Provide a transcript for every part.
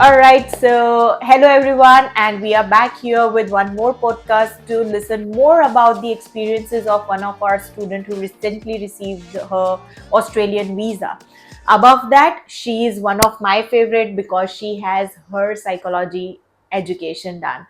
All right, so hello everyone, and we are back here with one more podcast to listen more about the experiences of one of our students who recently received her Australian visa. Above that, she is one of my favorite because she has her psychology education done.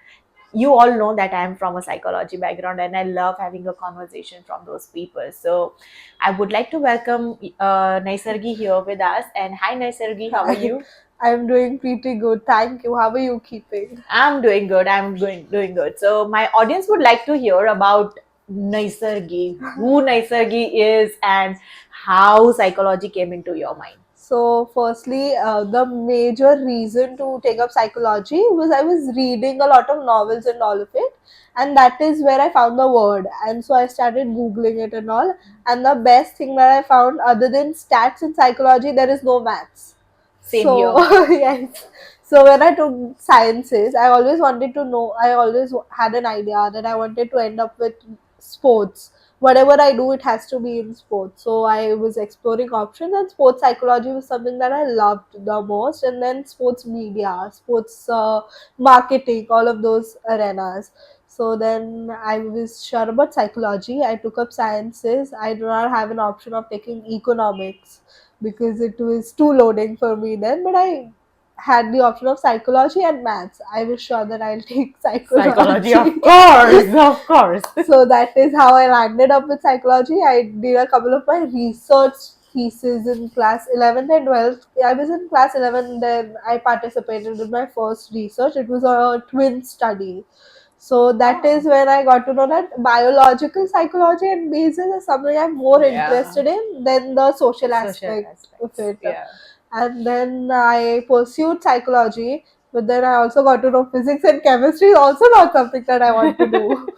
You all know that I am from a psychology background and I love having a conversation from those people. So I would like to welcome Naisargi here with us. And hi, Naisargi, how are Hi, you? I'm doing pretty good. Thank you. How are you keeping? I'm doing good. Doing good. So my audience would like to hear about Naisargi, who Naisargi is, and how psychology came into your mind. So, firstly, the major reason to take up psychology was I was reading a lot of novels and all of it, and that is where I found the word. And so I started Googling it and all. And the best thing that I found, other than stats and psychology, there is no maths. Same here. So, yes. So, when I took sciences, I always wanted to know, I always had an idea that I wanted to end up with sports. Whatever I do, it has to be in sports. So I was exploring options, and sports psychology was something that I loved the most. And then sports media, sports marketing, all of those arenas. So then I was sure about psychology. I took up sciences. I do not have an option of taking economics because it was too loading for me then. But I had the option of psychology and maths. I was sure that I'll take Psychology, psychology. of course, of course. So that is how I landed up with psychology. I did a couple of my research theses in class 11th and 12th. I was in class 11, then I participated in my first research. It was a twin study. So that is Oh, when I got to know that biological psychology and basis is something I'm more yeah. interested in than the social Social aspect of aspects. it. Yeah. And then I pursued psychology, but then I also got to know physics and chemistry is also not something that I want to do.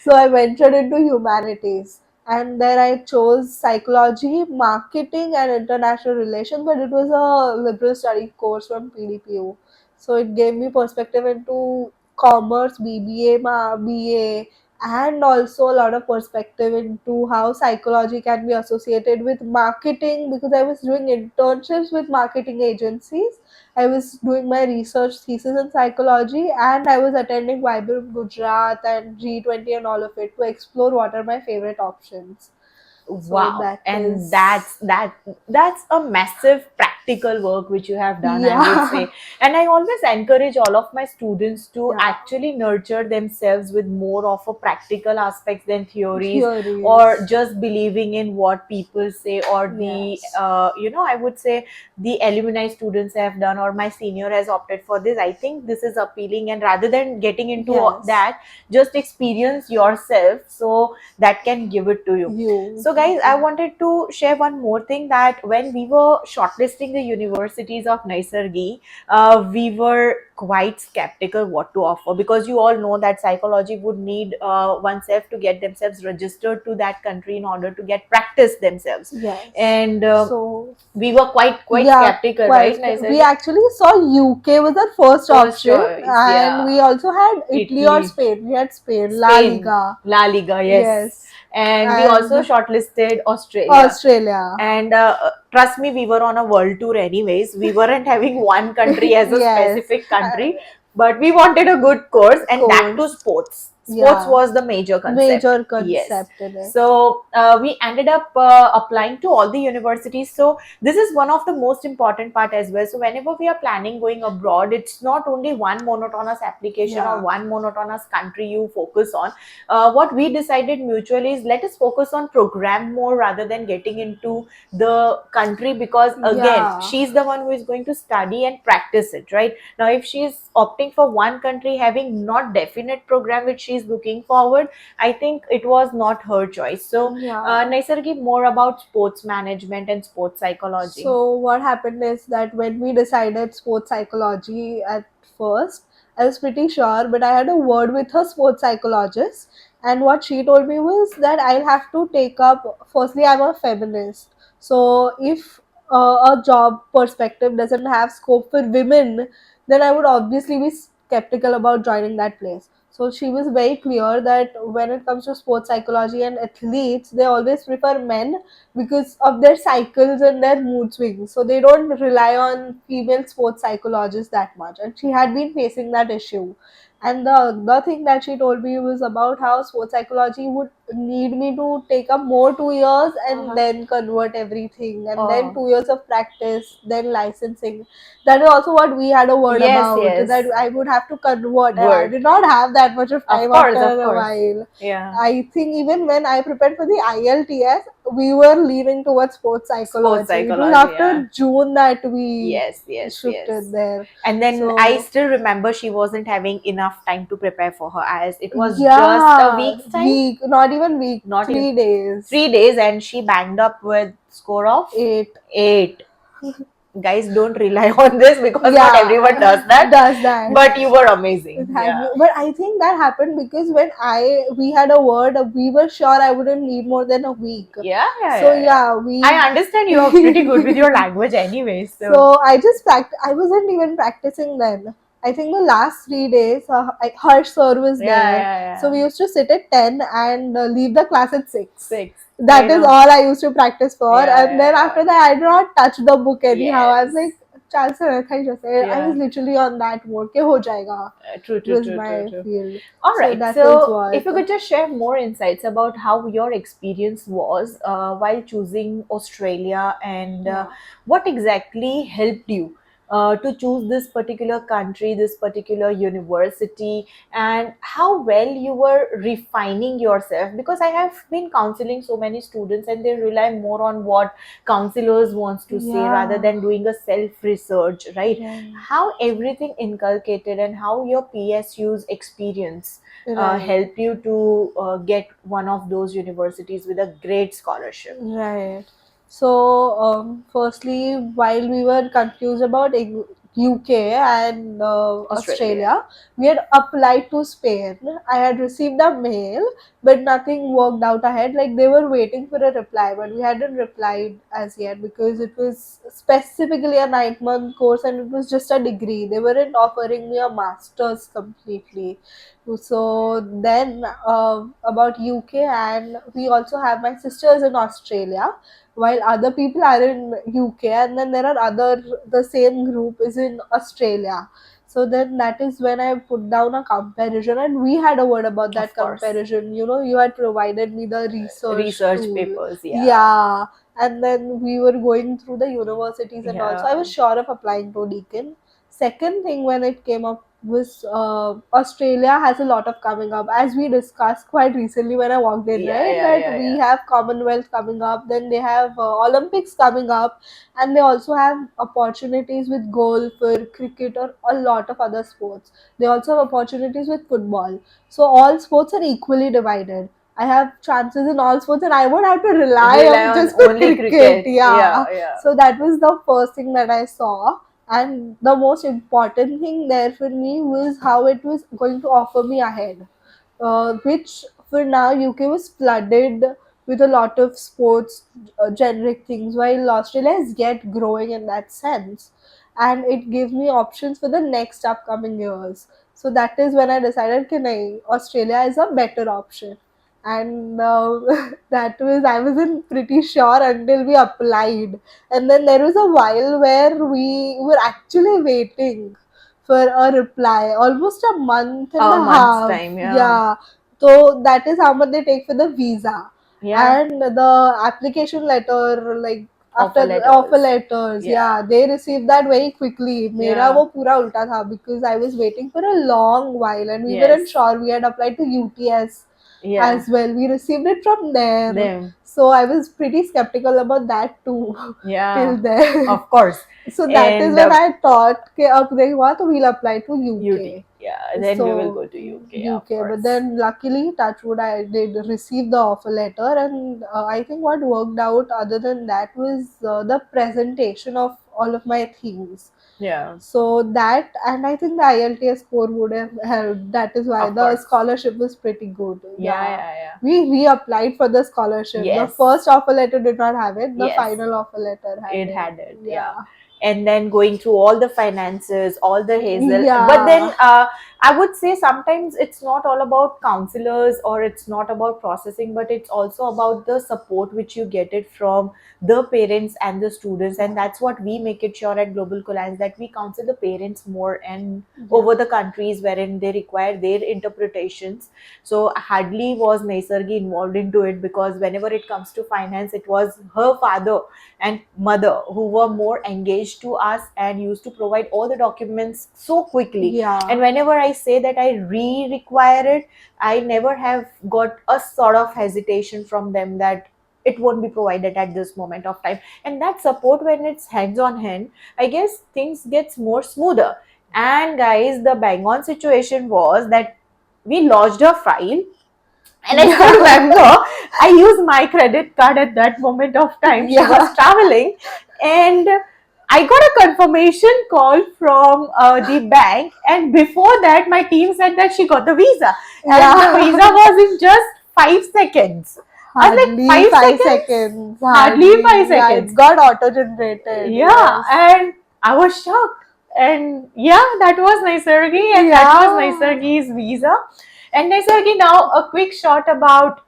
So I ventured into humanities. And there I chose psychology, marketing, and international relations, but it was a liberal study course from PDPU. So it gave me perspective into commerce, BBA, BA, and also a lot of perspective into how psychology can be associated with marketing because I was doing internships with marketing agencies. I was doing my research thesis in psychology and I was attending Vibrant Gujarat and G20 and all of it to explore what are my favorite options. So Wow, that and is, that's a massive practical work which you have done, I would yeah, say. And I always encourage all of my students to yeah, actually nurture themselves with more of a practical aspects than theories, or theories. just believing in what people say, or the Yes, I would say the alumni students have done, or my senior has opted for this. I think this is appealing, and rather than getting into yes, that, just experience yourself so that can give it to you. you, So, guys, I wanted to share one more thing, that when we were shortlisting the universities of Naisargi, we were quite skeptical what to offer, because you all know that psychology would need oneself to get themselves registered to that country in order to get practice themselves, yes. and So we were quite yeah, skeptical, quite. right, We Naisargi? actually saw UK was our first First option, choice, and yeah. we also had Italy or Italy, Spain. We had Spain, La Spain, Liga, La Liga, yes. yes, And we also and shortlisted Australia. Australia. And trust me, we were on a world tour anyways. We weren't having one country as a Yes, specific country, but we wanted a good course, and that to course, sports. Sports yeah, was the major concept. major Yes. concept in it. So we ended up applying to all the universities. So this is one of the most important part as well. So whenever we are planning going abroad, it's not only one monotonous application or Yeah, one monotonous country you focus on. What we decided mutually is, let us focus on program more rather than getting into the country, because again, yeah. she's the one who is going to study and practice it, right? Now if she's opting for one country having not definite program which she's looking forward, I think it was not her choice. So Yeah. Naisargi, more about sports management and sports psychology. So what happened is that when we decided sports psychology at first, I was pretty sure, but I had a word with her sports psychologist, and what she told me was that I'll have to take up. Firstly, I'm a feminist, so if a job perspective doesn't have scope for women, then I would obviously be skeptical about joining that place. So she was very clear that when it comes to sports psychology and athletes, they always prefer men because of their cycles and their mood swings. So they don't rely on female sports psychologists that much. And she had been facing that issue. And the thing that she told me was about how sports psychology would need me to take up more 2 years and Uh-huh. then convert everything, and then Oh. 2 years of practice, then licensing. That is also what we had a word Yes, about, yes. that I would have to convert, and I Word. did not have that much of Of time course, after of a course. while. Yeah. I think even when I prepared for the IELTS, we were leaning towards sports psychology. It was psychology, after yeah. June that we Yes, yes, shifted yes. there. And then So I still remember she wasn't having enough time to prepare for her as it was just a yeah, week's time. week, not even week, Not 3 days. 3 days, and she banged up with score of 8. 8. Guys, don't rely on this because Yeah, not everyone does that. does that. But you were amazing. Thank Yeah. you. But I think that happened because when we had a word, we were sure I wouldn't need more than a week. Yeah, yeah, So yeah. we. I understand you're pretty good with your language anyway. So I just I wasn't even practicing then. I think the last 3 days, Harsh sir was Yeah, there. yeah, yeah. So we used to sit at 10 and leave the class at 6. 6. That is all I used to practice for. Yeah, And then yeah, after that, I did not touch the book anyhow. I was Yes. like, chal se rakha hi jaise. I Yeah. was literally on that mode. Ke ho jayega. True, Was true, my true. field. All So right. that So, is what. if you could just share more insights about how your experience was while choosing Australia and what exactly helped you to choose this particular country, this particular university, and how well you were refining yourself. Because I have been counseling so many students, and they rely more on what counselors wants to say rather Yeah. than doing a self research, right? Right. How everything inculcated and how your PSU's experience Right. help you to get one of those universities with a great scholarship. Right. So, firstly, while we were confused about UK and Australia, we had applied to Spain. I had received a mail, but nothing worked out ahead. Like they were waiting for a reply, but we hadn't replied as yet because it was specifically a 9-month course and it was just a degree. They weren't offering me a master's completely. So then about UK, and we also have my sisters in Australia, while other people are in UK, and then there are other the same group is in Australia. So then that is when I put down a comparison, and we had a word about that Of course. comparison. You know, you had provided me the research tool. Papers, Yeah, and then we were going through the universities and also I Yeah. was sure of applying to Deakin. Second thing when it came up was Australia has a lot of coming up, as we discussed quite recently when I walked in, Yeah, right? yeah, That yeah, we yeah. have Commonwealth coming up, then they have Olympics coming up, and they also have opportunities with golf or cricket or a lot of other sports. They also have opportunities with football. So all sports are equally divided. I have chances in all sports, and I won't have to rely on just for only cricket. Yeah. yeah. So that was the first thing that I saw, and the most important thing there for me was how it was going to offer me ahead, which for now UK was flooded with a lot of sports generic things, while Australia is yet growing in that sense, and it gives me options for the next upcoming years. So that is when I decided, okay, Australia is a better option. And that was I wasn't pretty sure until we applied, and then there was a while where we were actually waiting for a reply, almost a month and A a month's half. time, yeah. Yeah. So that is how much they take for the visa. Yeah. And the application letter, like after Offer the letters. offer letters, Yeah. yeah, they received that very quickly. Mera Yeah. wo pura ulta tha because I was waiting for a long while and we Yes. weren't sure. We had applied to UTS Yeah. as well. We received it from them. Them. So I was pretty skeptical about that too Yeah. till then. Of course. So that is And, when I thought कि अब नहीं हुआ तो we'll apply to UK. UT. Yeah. Then we will go to UK. Of UK, course. but then luckily, touchwood, I did receive the offer letter, and I think what worked out other than that was the presentation of all of my themes. Yeah. So that, and I think the IELTS score would have helped. That is why Of the course. scholarship was pretty good. Yeah. We reapplied for the scholarship. The Yes. first offer letter did not have it. The Yes. final offer letter had it. It had it. Yeah. and then going through all the finances, all the hassle. But then Yeah. I would say sometimes it's not all about counselors or it's not about processing, but it's also about the support which you get it from the parents and the students. And that's what we make it sure at Global Colliance, that we counsel the parents more and Yeah. over the countries wherein they require their interpretations. So hardly was Naisargi involved into it, because whenever it comes to finance, it was her father and mother who were more engaged to us and used to provide all the documents so quickly. And Yeah. whenever I say that I require it, I never have got a sort of hesitation from them that it won't be provided at this moment of time. And that support, when it's hands on hand, I guess things gets more smoother. And guys, the bang on situation was that we lodged a file, and I still Yeah. remember I used my credit card at that moment of time. She was Yeah. traveling, and I got a confirmation call from the bank. And before that, my team said that she got the visa, and the visa Yeah. was in just 5 seconds. I was like, Hardly five 5 seconds. seconds? Hardly five Hardly. Yeah, it seconds. got auto generated. Yeah, Yes. and I was shocked. And yeah, that was Naisargi, and that was Yeah. Naisargi's visa. And Naisargi, now a quick shot about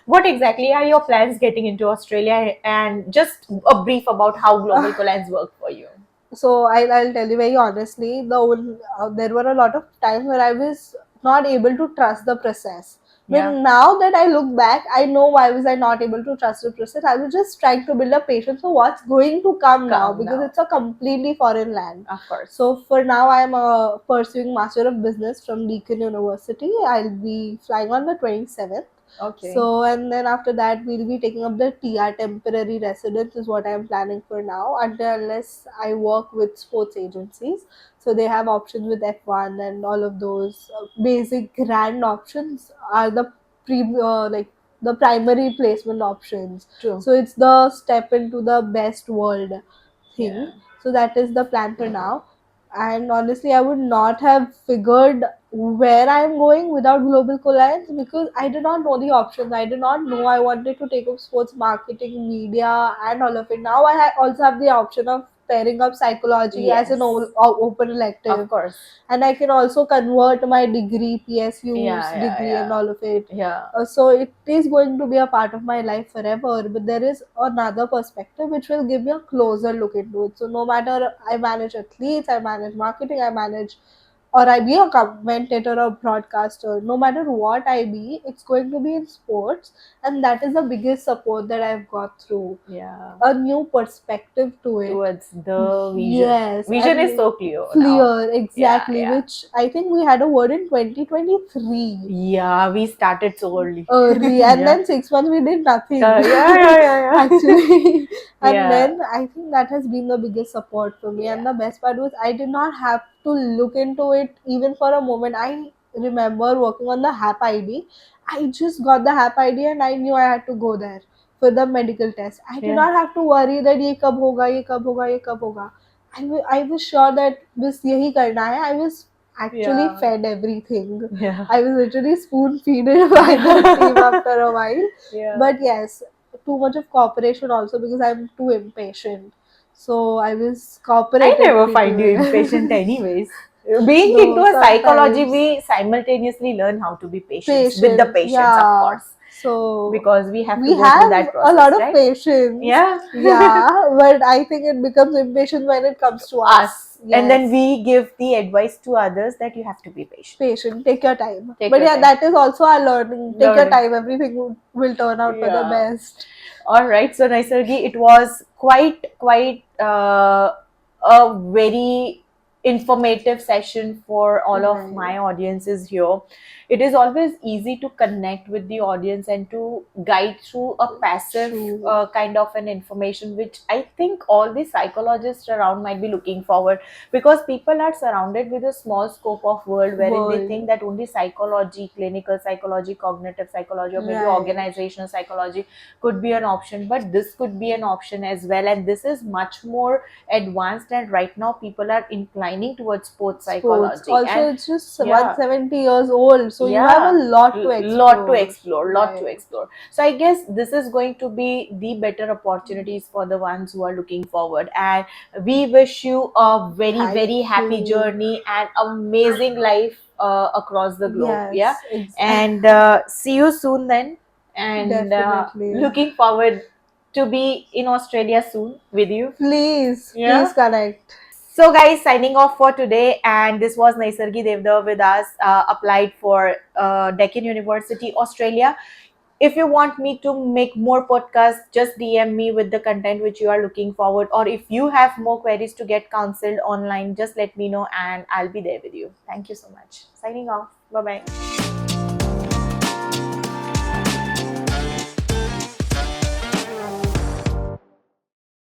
what exactly are your plans getting into Australia, and just a brief about how Global Collines work for you. So I'll tell you very honestly, there were a lot of times where I was not able to trust the process. But Yeah, now that I look back, I know why was I not able to trust the process. I was just trying to build a patience for what's going to come now, come because now, it's a completely foreign land. of course. So for now, I'm pursuing Master of Business from Deakin University. I'll be flying on the 27th. Okay. So, and then after that, we'll be taking up the TR temporary residence, is what I'm planning for now, until unless I work with sports agencies. So, they have options with F1 and all of those basic grand options are like the primary placement options. True. So, it's the step into the best world Yeah. thing. So, that is the plan for now. And honestly, I would not have figured where I'm going without Global Colliance, because I did not know the options. I did not know I wanted to take up sports marketing, media, and all of it. Now also have the option of pairing up psychology as an Yes. open Of elective, course. and I can also convert my degree, PSU's Yeah, yeah, degree, and yeah. all of it. Yeah. So it is going to be a part of my life forever. But there is another perspective which will give me a closer look into it. So no matter I manage athletes, I manage marketing, I manage, or I be a commentator or broadcaster, no matter what I be, it's going to be in sports, and that is the biggest support that I've got through. Yeah. A new perspective to it. Towards the vision. Yes, Vision is and so clear now. clear, Yeah, exactly, yeah. which I think we had a word in 2023 Yeah, we started so early. early, and Yeah. then 6 months we did nothing. Yeah, yeah, yeah, yeah. Actually, and Yeah, then I think that has been the biggest support for me. And yeah. the best part was I did not have to look into it even for a moment. I remember working on the HAP ID. I just got the HAP ID and I knew I had to go there for the medical test. I did Yeah. not have to worry that ये कब होगा, ये कब होगा, ये कब होगा. I was sure that बस यही करना है. I was actually Yeah. fed everything. Yeah. I was literally spoon feeded by the team after a while. Yeah. But yes, too much of cooperation also, because I'm too impatient. So I was I cooperated never pretty find you well. impatient anyways. Being into No, a psychology, sometimes we simultaneously learn how to be patient with the patient, patients, of yeah. course, So because we have to we go through have that a process, lot of right? patience. Yeah. Yeah, but I think it becomes impatient when it comes to us. Us. And then Yes. we give the advice to others that you have to be patient. Patient, take your time. Take But your yeah, time. that is also our learning. Take your Learning. time, everything will turn out for the Yeah. best. All right. So Naisargi, it was quite a very informative session for all of Right. my audiences here. It is always easy to connect with the audience and to guide through a passive True. kind of an information, which I think all the psychologists around might be looking forward, because people are surrounded with a small scope of world wherein they World. think that only psychology, clinical psychology, cognitive psychology, or maybe Right. organizational psychology could be an option, but this could be an option as well. And this is much more advanced, and right now people are inclining inclining towards sports Sports. psychology. Also, And it's just yeah, 170 years old, so you have a yeah, lot to explore. lot to Right. explore. So I guess this is going to be the better opportunities for the ones who are looking forward, and we wish you a very Thank very happy you. journey and amazing life across the globe. Yeah, Yes, and see you soon then, and definitely. looking forward to be in Australia soon with you. Please, Yeah. please connect. So, guys, signing off for today, and this was Naisargi Devda with us, applied for Deccan University, Australia. If you want me to make more podcasts, just DM me with the content which you are looking forward, or if you have more queries to get counseled online, just let me know and I'll be there with you. Thank you so much. Signing off. Bye bye.